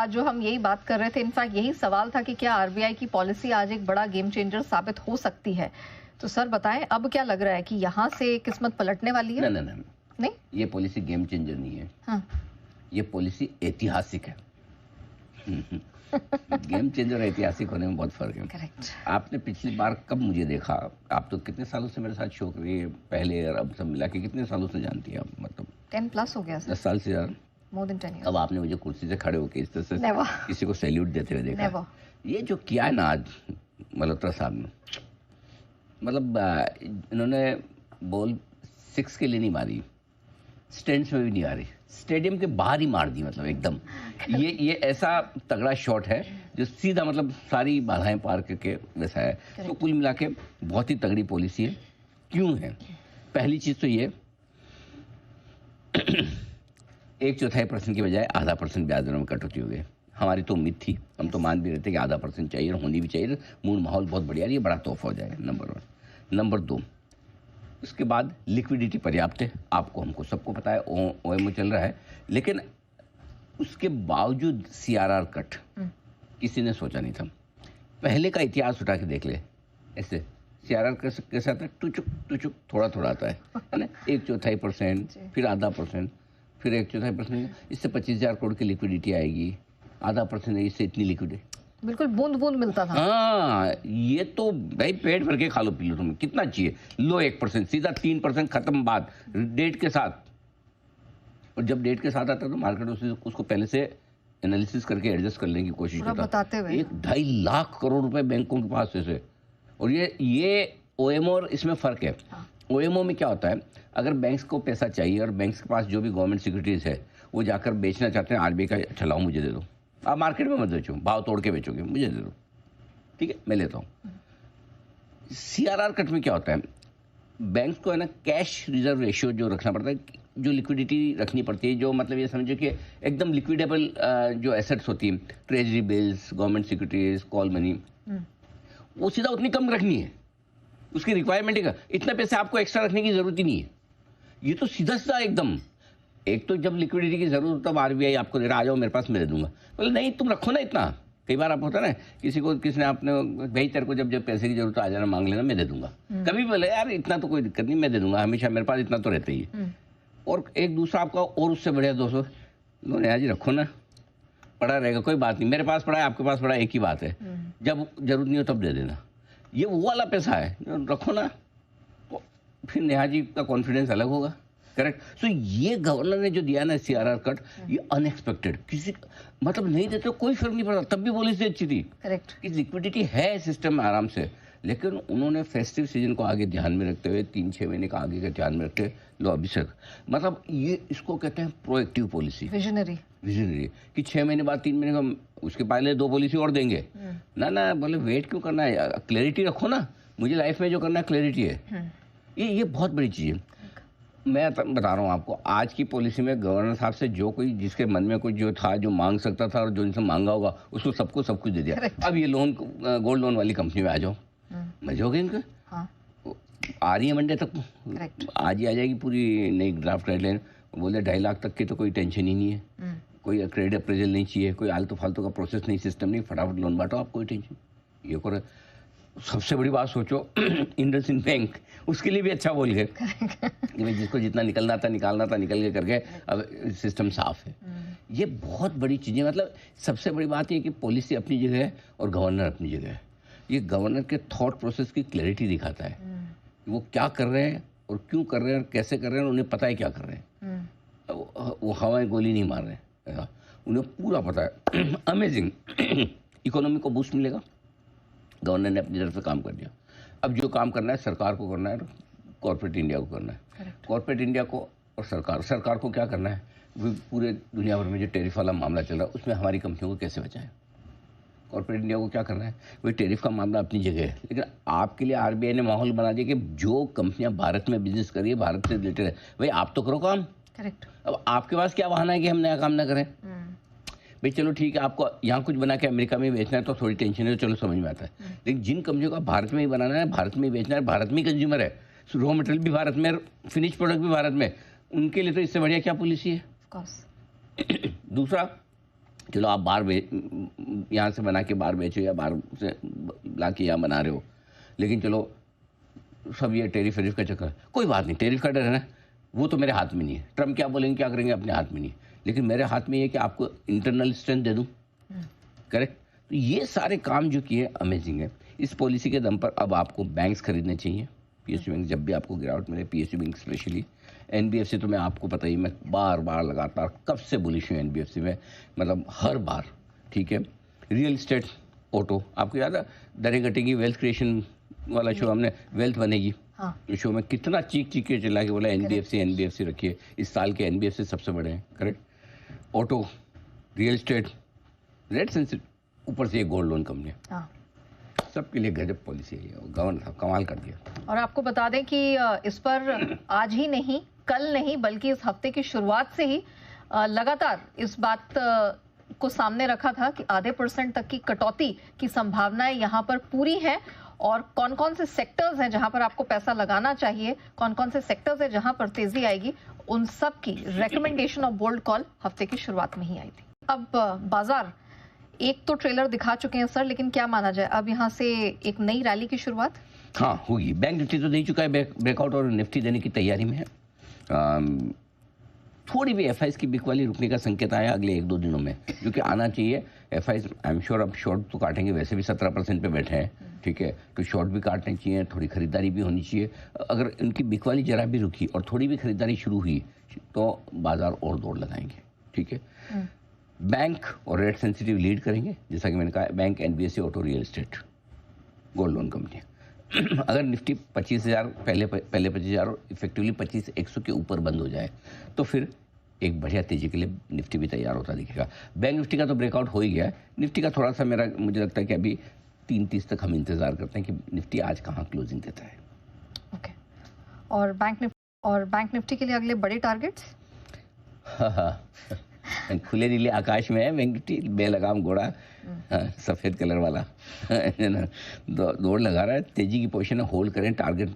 आज जो हम यही बात कर रहे थे, इनफैक्ट यही सवाल था कि क्या आरबीआई की पॉलिसी आज एक बड़ा गेम चेंजर साबित हो सकती है। तो सर बताएं, अब क्या लग रहा है कि यहाँ से किस्मत पलटने वाली है? नहीं, ये पॉलिसी गेम चेंजर नहीं है। हाँ। ये पॉलिसी ऐतिहासिक है। गेम चेंजर और ऐतिहासिक होने में बहुत फर्क है। करेक्ट। आपने पिछली बार कब मुझे देखा? आप तो कितने सालों से मेरे साथ शो कर रही है, पहले और अब सब मिला के कितने सालों से जानती है आप? मतलब 10+ हो गया सर। 10 साल से ज्यादा। More than 10 years। अब आपने मुझे कुर्सी से खड़े होकर इस तरह से किसी को सैल्यूट देते हुए देखा? ये जो किया है ना आज मल्होत्रा साहब ने, मतलब इन्होंने बॉल 6 के लिए नहीं मारी, स्टैंड्स में भी नहीं आ रही, स्टेडियम के बाहर ही मार दी। मतलब एकदम ये ऐसा तगड़ा शॉट है जो सीधा मतलब सारी बाधाएं पार करके वैसा है। तो कुल मिला के बहुत ही तगड़ी पॉलिसी है। क्यों है? पहली चीज तो ये 1/4% की बजाय 0.5% ब्याज दरों में कटौती हो गई। हमारी तो उम्मीद थी, हम तो मान भी रहे थे कि 0.5% चाहिए और होनी भी चाहिए। मूड माहौल बहुत बढ़िया, ये बड़ा तोहफा हो जाएगा। नंबर 1। नंबर 2, उसके बाद लिक्विडिटी पर्याप्त है, आपको हमको सबको पता है, ओएमओ चल रहा है। लेकिन उसके बावजूद सीआरआर कट किसी ने सोचा नहीं था। पहले का इतिहास उठा के देख ले, ऐसे सीआरआर कैसे आता है? टुचुक थोड़ा आता है ना। 1/4%, फिर 0.5%, फिर 1/4%। इससे 25,000 करोड़ की लिक्विडिटी आएगी। 0.5% इससे इतनी लिक्विडिटी, बिल्कुल बूंद बूंद मिलता था। हाँ, ये तो भाई पेट भर के खा लो पी लो, तुम्हें कितना चाहिए? लो 1%, सीधा 3% खत्म बात, डेट के साथ। और जब डेट के साथ आता है तो मार्केट उसको पहले से एनालिसिस करके एडजस्ट करने की कोशिश करता है। 1-2.5 लाख करोड़ रुपए बैंकों के पास ऐसे। और ये ओएमओ और इसमें फर्क है। ओएमओ में क्या होता है, अगर बैंक्स को पैसा चाहिए और बैंक्स के पास जो भी गवर्नमेंट सिक्योरिटीज है वो जाकर बेचना चाहते हैं, आरबीआई का अच्छा लाओ मुझे दे दो, आप मार्केट में मत बेचो, भाव तोड़ के बेचोगे, मुझे दे दो, ठीक है मैं लेता हूँ। सीआरआर कट में क्या होता है, बैंक को है ना कैश रिजर्व रेशियो जो रखना पड़ता है, जो लिक्विडिटी रखनी पड़ती है, जो मतलब ये समझो कि एकदम लिक्विडेबल जो एसेट्स होती है, treasury bills, government securities, call money, वो सीधा उतनी कम रखनी है। उसकी रिक्वायरमेंट है इतना पैसे आपको एक्स्ट्रा रखने की जरूरत ही नहीं है। ये तो सीधा सीधा एकदम, एक तो जब लिक्विडिटी की जरूरत हो तब आरबीआई आपको दे रहा, आ जाओ मेरे पास मैं दे दूंगा। बोले नहीं तुम रखो ना इतना। कई बार आप होता ना, किसी ने आपने भाई तेरे को जब पैसे की जरूरत आ जाना मांग लेना, मैं दे दूंगा। कभी बोले यार इतना तो कोई दिक्कत नहीं, मैं दे दूंगा, हमेशा मेरे पास इतना तो रहता ही है। और एक दूसरा आपका और उससे बढ़िया 200 लो जी रखो ना, पड़ा रहेगा कोई बात नहीं, मेरे पास पड़ा है आपके पास पड़ा है, एक ही बात है, जब जरूरत नहीं हो तब दे देना। ये वो वाला पैसा है, रखो ना, फिर नेहा जी का कॉन्फिडेंस अलग होगा। करेक्ट। सो ये गवर्नर ने जो दिया ना सीआरआर कट, ये अनएक्सपेक्टेड, किसी मतलब नहीं देते कोई फर्क नहीं पड़ता, तब भी पॉलिसी अच्छी थी। करेक्ट। कि लिक्विडिटी है सिस्टम में आराम से, लेकिन उन्होंने फेस्टिव सीजन को आगे ध्यान में रखते हुए 3-6 महीने का आगे का ध्यान में रखते लो अभिषेक, मतलब ये इसको कहते हैं प्रोएक्टिव पॉलिसी, विजनरी कि 6 महीने बाद 3 महीने का उसके पहले 2 पॉलिसी और देंगे ना। बोले वेट क्यों करना है, क्लैरिटी रखो ना, मुझे लाइफ में जो करना है क्लैरिटी है। ये बहुत बड़ी चीज़ है। मैं बता रहा हूँ आपको, आज की पॉलिसी में गवर्नर साहब से जो कोई जिसके मन में कुछ जो था, जो मांग सकता था और जो इनसे मांगा होगा, उसको सबको सब कुछ दे दिया। अब ये लोन, गोल्ड लोन वाली कंपनी में आ जाओ, मजे हो गए इनके। आ रही है मंडे तक, आज ही आ जाएगी पूरी नई ड्राफ्ट गाइडलाइन। बोले 2.5 लाख तक की तो कोई टेंशन ही नहीं है, कोई क्रेडिट अप्रेजल नहीं चाहिए, कोई आलतू फालतू का प्रोसेस नहीं, सिस्टम नहीं, फटाफट लोन बांटो, आप कोई टेंशन ये करो। सबसे बड़ी बात सोचो, इंडसइंड बैंक उसके लिए भी अच्छा बोल गए कि भाई जिसको जितना निकलना था निकालना था निकल के करके, अब सिस्टम साफ है। ये बहुत बड़ी चीज़ें, मतलब सबसे बड़ी बात ये कि पॉलिसी अपनी जगह है और गवर्नर अपनी जगह है। ये गवर्नर के थॉट प्रोसेस की क्लैरिटी दिखाता है कि वो क्या कर रहे हैं और क्यों कर रहे हैं और कैसे कर रहे हैं, उन्हें पता है क्या कर रहे हैं। वो हवाएं गोली नहीं मार रहे हैं, उन्हें पूरा पता है। अमेजिंग। इकोनॉमी को बूस्ट मिलेगा, गवर्नर ने अपनी तरफ से काम कर दिया। अब जो काम करना है सरकार को करना है, कॉर्पोरेट इंडिया को करना है। कॉर्पोरेट इंडिया को और सरकार को क्या करना है, वो पूरे दुनिया भर में जो टैरिफ वाला मामला चल रहा है उसमें हमारी कंपनियों को कैसे बचाएं। कॉर्पोरेट इंडिया को क्या करना है, वही टैरिफ का मामला अपनी जगह है, लेकिन आपके लिए आरबीआई ने माहौल बना दिया कि जो कंपनियां भारत में बिजनेस करिए, भारत से रिलेटेड है, भाई आप तो करो काम। करेक्ट। अब आपके पास क्या बहाना है कि हम नया काम ना करें। भाई चलो ठीक है, आपको यहाँ कुछ बना के अमेरिका में बेचना है तो थोड़ी टेंशन है, तो चलो समझ में आता है। लेकिन जिन कंपनियों का भारत में ही बनाना है, भारत में ही बेचना है, भारत में ही कंज्यूमर है, रॉ मटेरियल भी भारत में, फिनिश प्रोडक्ट भी भारत में, उनके लिए तो इससे बढ़िया क्या पॉलिसी है। दूसरा, चलो आप बाहर यहाँ से बना के बाहर बेचो या बाहर से ला के यहाँ बना रहे हो, लेकिन चलो सब ये टेरिफ वेरिफ का चक्कर, कोई बात नहीं, टेरिफ का डर है ना, वो तो मेरे हाथ में नहीं है। ट्रम्प क्या बोलेंगे क्या करेंगे अपने हाथ में नहीं है, लेकिन मेरे हाथ में ये कि आपको इंटरनल स्ट्रेंथ दे दूँ। करेक्ट। तो ये सारे काम जो किए अमेजिंग है। इस पॉलिसी के दम पर अब आपको बैंक्स खरीदने चाहिए, पीएसयू बैंक, जब भी आपको गिरावट मिले, पीएसयू बैंक स्पेशली। एनबीएफसी तो मैं आपको पता ही, मैं बार बार लगातार कब से बुलिश हूँ एनबीएफसी में, मतलब हर बार। ठीक है। रियल इस्टेट, ऑटो, आपको याद है दरें घटेगी, वेल्थ क्रिएशन वाला शो हमने, वेल्थ बनेगी, हाँ। शो में कितना चीख के चिल्ला के बोला एनबीएफसी रखिए, इस साल के एनबीएफसी सबसे बड़े हैं। Correct. Auto, real estate, rate sensitive, ऊपर से ये गोल्ड लोन कंपनी, सबके लिए गजब पॉलिसी है, गवर्नर साहब कमाल कर दिया। और आपको बता दें कि इस पर आज ही नहीं, कल नहीं, बल्कि इस हफ्ते की शुरुआत से ही लगातार इस बात को सामने रखा था कि आधे % तक की कटौती की संभावनाएं यहाँ पर पूरी है। और कौन कौन से सेक्टर्स हैं जहां पर आपको पैसा लगाना चाहिए, कौन कौन से सेक्टर्स हैं जहां पर तेजी आएगी, उन सब की रिकमेंडेशन ऑफ बोल्ड कॉल हफ्ते की शुरुआत में ही आई थी। अब बाजार एक तो ट्रेलर दिखा चुके हैं सर, लेकिन क्या माना जाए अब यहाँ से एक नई रैली की शुरुआत? हाँ होगी। बैंक निफ्टी तो दे चुका है ब्रेकआउट, और निफ्टी देने की तैयारी में है। थोड़ी भी एफआईएस की बिकवाली रुकने का संकेत आया अगले 1-2 दिनों में, जो कि आना चाहिए। एफआईएस आई एम श्योर अब शॉर्ट तो काटेंगे, वैसे भी 17% पे बैठे हैं। ठीक है, तो शॉर्ट भी काटने चाहिए, थोड़ी खरीदारी भी होनी चाहिए। अगर इनकी बिकवाली जरा भी रुकी और थोड़ी भी खरीदारी शुरू हुई तो बाजार और दौड़ लगाएंगे। ठीक है। बैंक और रेट सेंसिटिव लीड करेंगे, जैसा कि मैंने कहा, bank, NBFC, auto, real estate, gold loan company. अगर निफ्टी 25,000 पहले 25,000 और इफेक्टिवली 25,100 के ऊपर बंद हो जाए तो फिर एक बढ़िया तेजी के लिए निफ्टी भी तैयार होता दिखेगा। बैंक निफ्टी का तो ब्रेकआउट हो ही गया है। निफ्टी का थोड़ा सा मुझे लगता है कि अभी 3:30 तक हम इंतजार करते हैं कि निफ्टी आज कहाँ क्लोजिंग देता है। ओके। और बैंक निफ्टी के लिए अगले बड़े टारगेट्स? खुले नीले आकाश में है बैंक निफ्टी, बेलगाम घोड़ा, सफेद कलर वाला दौड़ लगा रहा है। तेजी की पोजीशन है, होल्ड करें। टारगेट,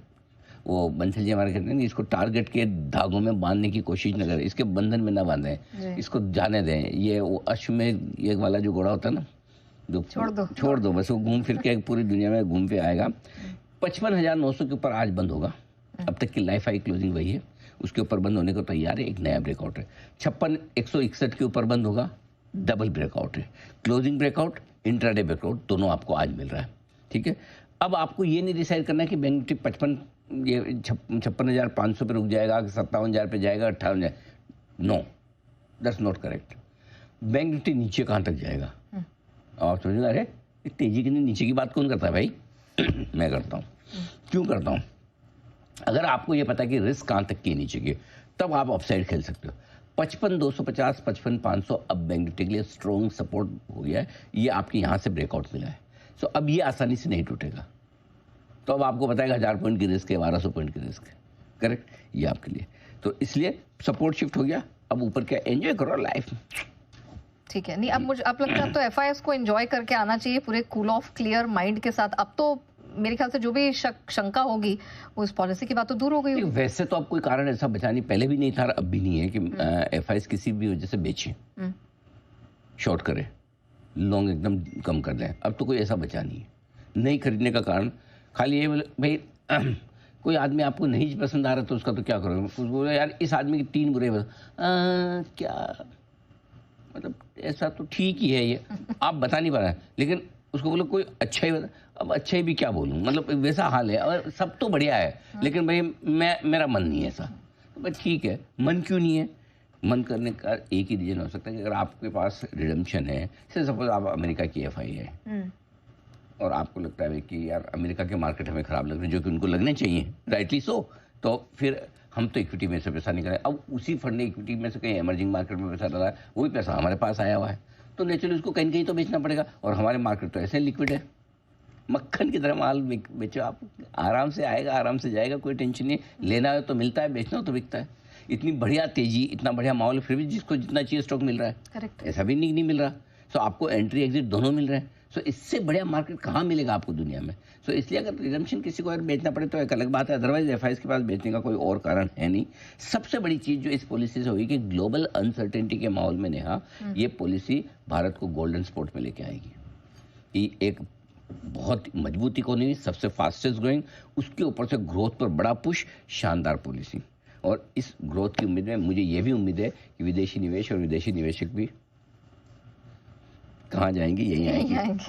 वो बंसल जी हमारे कहते हैं, इसको टारगेट के धागों में बांधने की कोशिश न करें, इसके बंधन में ना बांधें, इसको जाने दें। ये वो अश्वमेध ये वाला जो घोड़ा होता है ना, जो छोड़ दो बस, वो घूम फिर के पूरी दुनिया में घूम के आएगा। 55,900 के ऊपर आज बंद होगा। अब तक की लाइफ हाई क्लोजिंग वही है, उसके ऊपर बंद होने को तैयार है। एक नया ब्रेकआउट है। 56,161 के ऊपर बंद होगा, डबल ब्रेकआउट है। क्लोजिंग ब्रेकआउट, इंट्राडे ब्रेकआउट, दोनों आपको आज मिल रहा है। ठीक है। अब आपको ये नहीं डिसाइड करना है कि बैंक निफ्टी 56,500 पे रुक जाएगा, 57,000 पे जाएगा, 58,000, no, that's not correct. Bank Nifty नीचे कहाँ तक जाएगा आप समझेगा। अरे तेजी के नीचे की बात कौन करता है भाई? मैं करता हूँ। क्यों करता हूँ? अगर आपको ये पता है कि रिस्क कहाँ तक की नीचे की, तब आप अपसाइड खेल सकते हो। 55,250, 55,500 अब बैंक निफ्टी के लिए स्ट्रॉन्ग सपोर्ट हो गया है। ये आपके यहाँ से ब्रेकआउट मिला है, सो अब ये आसानी से नहीं टूटेगा। तो अब आपको बताएगा 1000 पॉइंट की रिस्क है, 1200 पॉइंट की रिस्क है। करेक्ट, ये आपके लिए। तो इसलिए सपोर्ट शिफ्ट हो गया, अब ऊपर क्या, एंजॉय करो लाइफ। ठीक है। नहीं, अब मुझे अब लगता है तो एफआईएस को एंजॉय करके आना चाहिए पूरे कूल ऑफ क्लियर माइंड के साथ। अब तो मेरे ख्याल से जो भी शंका होगी वो इस पॉलिसी की बात तो दूर हो गई होगी। वैसे तो अब कोई कारण ऐसा बचा नहीं, पहले भी नहीं था, अब भी नहीं है कि एफआईएस किसी भी वजह से बेचे, शॉर्ट करे, लॉन्ग एकदम कम कर दें। अब तो कोई ऐसा बचा नहीं है। नहीं खरीदने का कारण खाली ये भाई कोई आदमी आपको नहीं पसंद आ रहा तो उसका तो क्या करोगे? उसको यार इस आदमी के 3 बुरे क्या, मतलब ऐसा तो ठीक ही है, ये आप बता नहीं पा रहे, लेकिन उसको बोलो कोई अच्छा ही बता। अब अच्छा ही भी क्या बोलूँ, मतलब वैसा हाल है। और सब तो बढ़िया है, लेकिन भाई मेरा मन नहीं है ऐसा। तो भाई ठीक है, मन क्यों नहीं है? मन करने का एक ही रीजन हो सकता है कि अगर आपके पास रिडम्पशन है, जैसे सपोज आप अमेरिका की एफआई है और आपको लगता है कि यार अमेरिका के मार्केट हमें खराब लग रहे हैं, जो कि उनको लगने चाहिए, राइटली सो, तो फिर हम तो इक्विटी में से पैसा निकालें। अब उसी फंड ने इक्विटी में से कहीं इमर्जिंग मार्केट में पैसा डाला है, वही पैसा हमारे पास आया हुआ है, तो नेचुरली उसको कहीं कहीं तो बेचना पड़ेगा। और हमारे मार्केट तो ऐसे लिक्विड है, मक्खन की तरह माल बेचो आप, आराम से आएगा, आराम से जाएगा, कोई टेंशन नहीं। लेना है तो मिलता है, बेचना हो तो बिकता है। इतनी बढ़िया तेजी, इतना बढ़िया माहौल, फिर भी जिसको जितना चाहिए स्टॉक मिल रहा है। करेक्ट। ऐसा भी नहीं मिल रहा। सो आपको एंट्री एग्जिट दोनों मिल रहे हैं। सो इससे बढ़िया मार्केट कहाँ मिलेगा आपको दुनिया में? सो इसलिए अगर रिजम्पशन किसी को अगर बेचना पड़े तो एक अलग बात है, अदरवाइज एफआईएस के पास बेचने का कोई और कारण है नहीं। सबसे बड़ी चीज जो इस पॉलिसी से हुई कि ग्लोबल अनसर्टेनिटी के माहौल में नेहा, ये पॉलिसी भारत को गोल्डन स्पॉट में लेके आएगी। ये एक बहुत मजबूत इकोनॉमी, सबसे फास्टेस्ट ग्रोइंग, उसके ऊपर से ग्रोथ पर बड़ा पुश, शानदार पॉलिसी। और इस ग्रोथ की उम्मीद में मुझे ये भी उम्मीद है कि विदेशी निवेश और विदेशी निवेशक भी कहाँ जाएंगे, यहीं आएंगे।